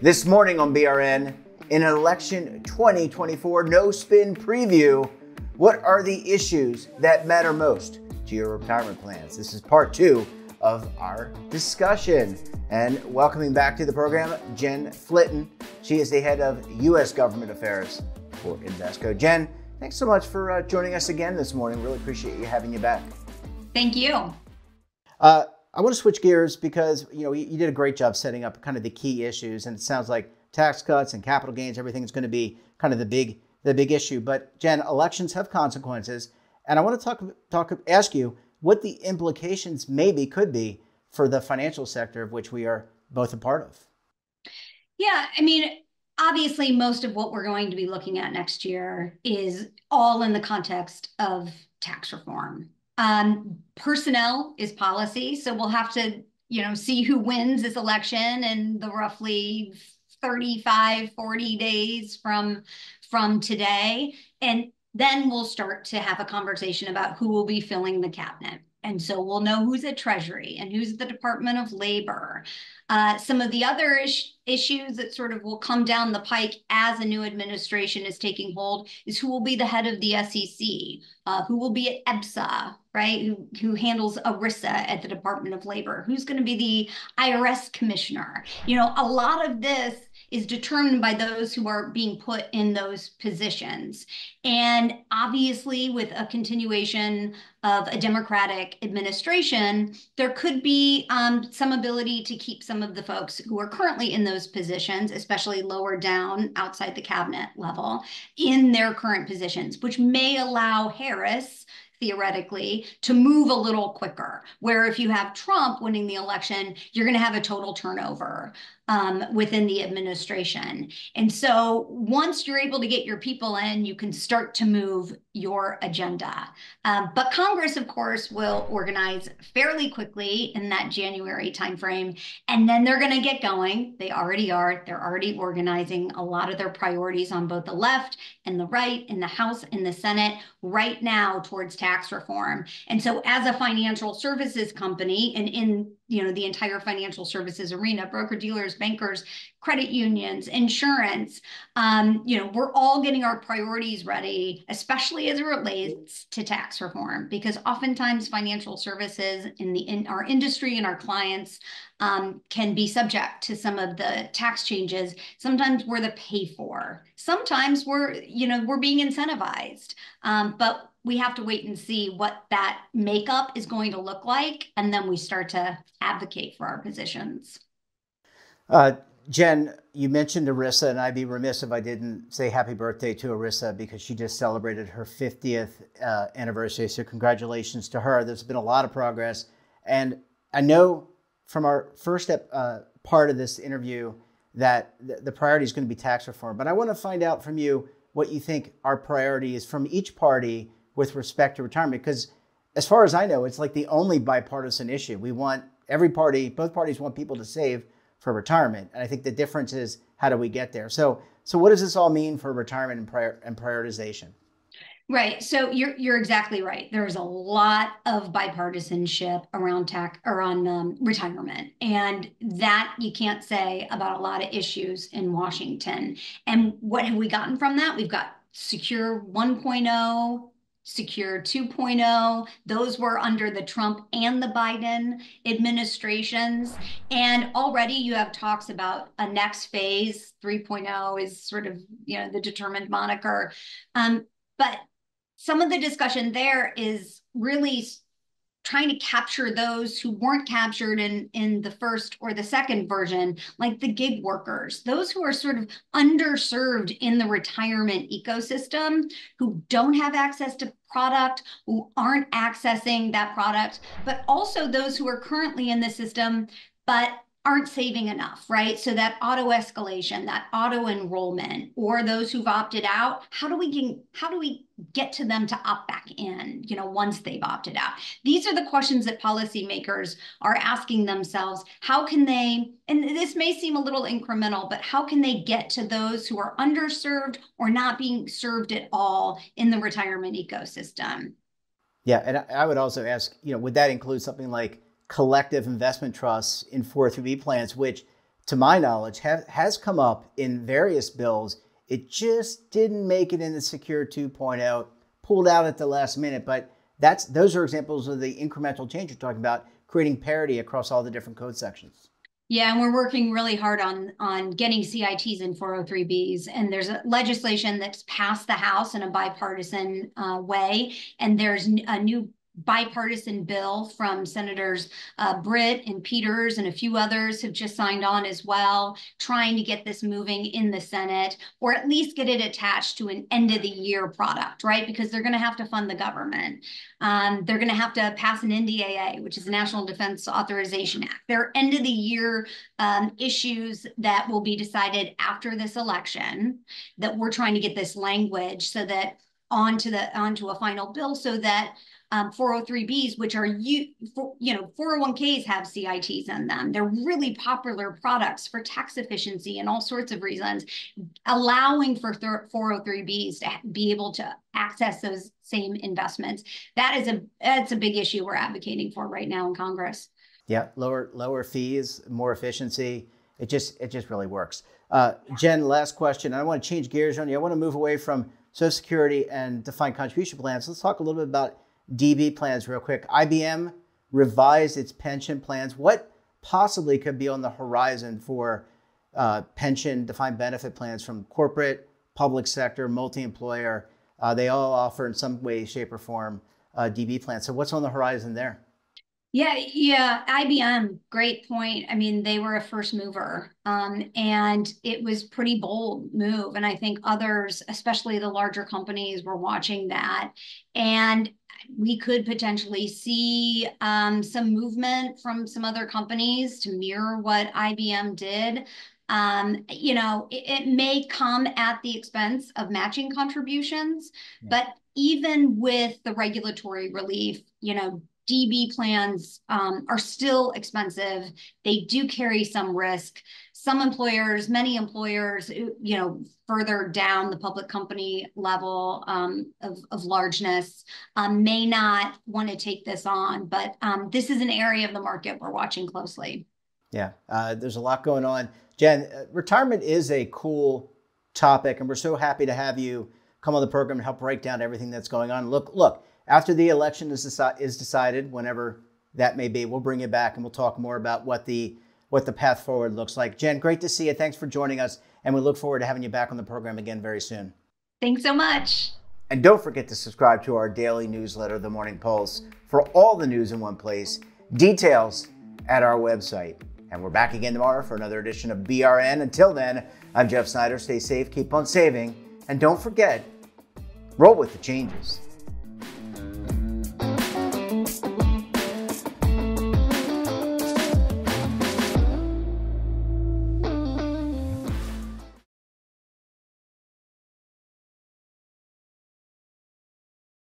This morning on BRN, in an election 2024 no spin preview, what are the issues that matter most to your retirement plans? This is part 2 of our discussion. And welcoming back to the program, Jen Flitton. She is the head of U.S. Government Affairs for Invesco. Jen, thanks so much for joining us again this morning. Really appreciate having you back. Thank you. I want to switch gears because you did a great job setting up kind of the key issues, and it sounds like tax cuts and capital gains, everything is going to be kind of the big issue. But Jen, elections have consequences, and I want to ask you what the implications could be for the financial sector of which we are both a part of. Yeah, I mean, obviously, most of what we're going to be looking at next year is all in the context of tax reform. Personnel is policy, so we'll have to, see who wins this election in the roughly 35, 40 days from today. And then we'll start to have a conversation about who will be filling the cabinet. And so we'll know who's at Treasury and who's at the Department of Labor. Some of the other issues that sort of will come down the pike as a new administration is taking hold is who will be the head of the SEC, who will be at EBSA, right? Who handles ERISA at the Department of Labor, who's going to be the IRS commissioner. A lot of this is determined by those who are being put in those positions. And obviously, with a continuation of a Democratic administration, there could be some ability to keep some of the folks who are currently in those positions, especially lower down outside the cabinet level, in their current positions, which may allow Harris, theoretically, to move a little quicker, where if you have Trump winning the election, you're going to have a total turnover within the administration. And so once you're able to get your people in, you can start to move your agenda. But Congress, of course, will organize fairly quickly in that January timeframe, and then they're going to get going. They already are. They're already organizing a lot of their priorities on both the left and the right, in the House and the Senate right now towards tax reform. And so as a financial services company and in the entire financial services arena, broker-dealers, bankers, credit unions, insurance, we're all getting our priorities ready, especially as it relates to tax reform, because oftentimes financial services in our industry and our clients can be subject to some of the tax changes. Sometimes we're the pay for. Sometimes we're being incentivized, but we have to wait and see what that makeup is going to look like, and then we start to advocate for our positions. Jen, you mentioned ERISA, and I'd be remiss if I didn't say happy birthday to ERISA because she just celebrated her 50th anniversary. So congratulations to her. There's been a lot of progress. And I know from our first part of this interview that the priority is going to be tax reform. But I want to find out from you what you think our priority is from each party with respect to retirement, because as far as I know, it's like the only bipartisan issue. Both parties want people to save for retirement. And I think the difference is, how do we get there? So what does this all mean for retirement and prioritization? Right. So you're exactly right. There's a lot of bipartisanship around retirement, and that you can't say about a lot of issues in Washington. And what have we gotten from that? We've got Secure 1.0, Secure 2.0. Those were under the Trump and the Biden administrations. And already you have talks about a next phase. 3.0 is sort of, the determined moniker. But some of the discussion there is really trying to capture those who weren't captured in the first or the second version, like the gig workers, those who are sort of underserved in the retirement ecosystem, who don't have access to product, who aren't accessing that product, but also those who are currently in the system, but aren't saving enough, right? So that auto escalation, that auto enrollment, or those who've opted out, how do we get to them to opt back in, once they've opted out? These are the questions that policymakers are asking themselves. How can they, and this may seem a little incremental, but how can they get to those who are underserved or not being served at all in the retirement ecosystem? Yeah, and I would also ask, would that include something like collective investment trusts in 403b plans, which to my knowledge has come up in various bills. It just didn't make it in the Secure 2.0, pulled out at the last minute. But those are examples of the incremental change you're talking about, creating parity across all the different code sections. Yeah, and we're working really hard on getting CITs in 403Bs. And there's a legislation that's passed the House in a bipartisan way. And there's a new bipartisan bill from Senators Britt and Peters and a few others have just signed on as well, trying to get this moving in the Senate, or at least get it attached to an end of the year product, right? Because they're going to have to fund the government. They're going to have to pass an NDAA, which is the National Defense Authorization Act. There are end of the year issues that will be decided after this election that we're trying to get this language so that onto a final bill, so that 403Bs, which are 401ks have CITs in them. They're really popular products for tax efficiency and all sorts of reasons, allowing for 403Bs to be able to access those same investments. That's a big issue we're advocating for right now in Congress. Yeah, lower fees, more efficiency. It just really works. Jen, last question. I want to change gears on you. I want to move away from Social Security and defined contribution plans. Let's talk a little bit about DB plans real quick. IBM revised its pension plans. What possibly could be on the horizon for pension defined benefit plans from corporate, public sector, multi-employer? They all offer in some way, shape, or form DB plans. So what's on the horizon there? Yeah, IBM, great point. I mean, they were a first mover, and it was pretty bold move. And I think others, especially the larger companies, were watching that. And we could potentially see some movement from some other companies to mirror what IBM did. It may come at the expense of matching contributions, but even with the regulatory relief, DB plans are still expensive. They do carry some risk. Some employers, many employers, further down the public company level of largeness may not want to take this on. But this is an area of the market we're watching closely. Yeah, there's a lot going on. Jen, retirement is a cool topic, and we're so happy to have you come on the program and help break down everything that's going on. Look. After the election is decided, whenever that may be, we'll bring you back and we'll talk more about what the path forward looks like. Jen, great to see you. Thanks for joining us, and we look forward to having you back on the program again very soon. Thanks so much. And don't forget to subscribe to our daily newsletter, The Morning Pulse, for all the news in one place. Details at our website. And we're back again tomorrow for another edition of BRN. Until then, I'm Jeff Snyder. Stay safe, keep on saving, and don't forget, roll with the changes.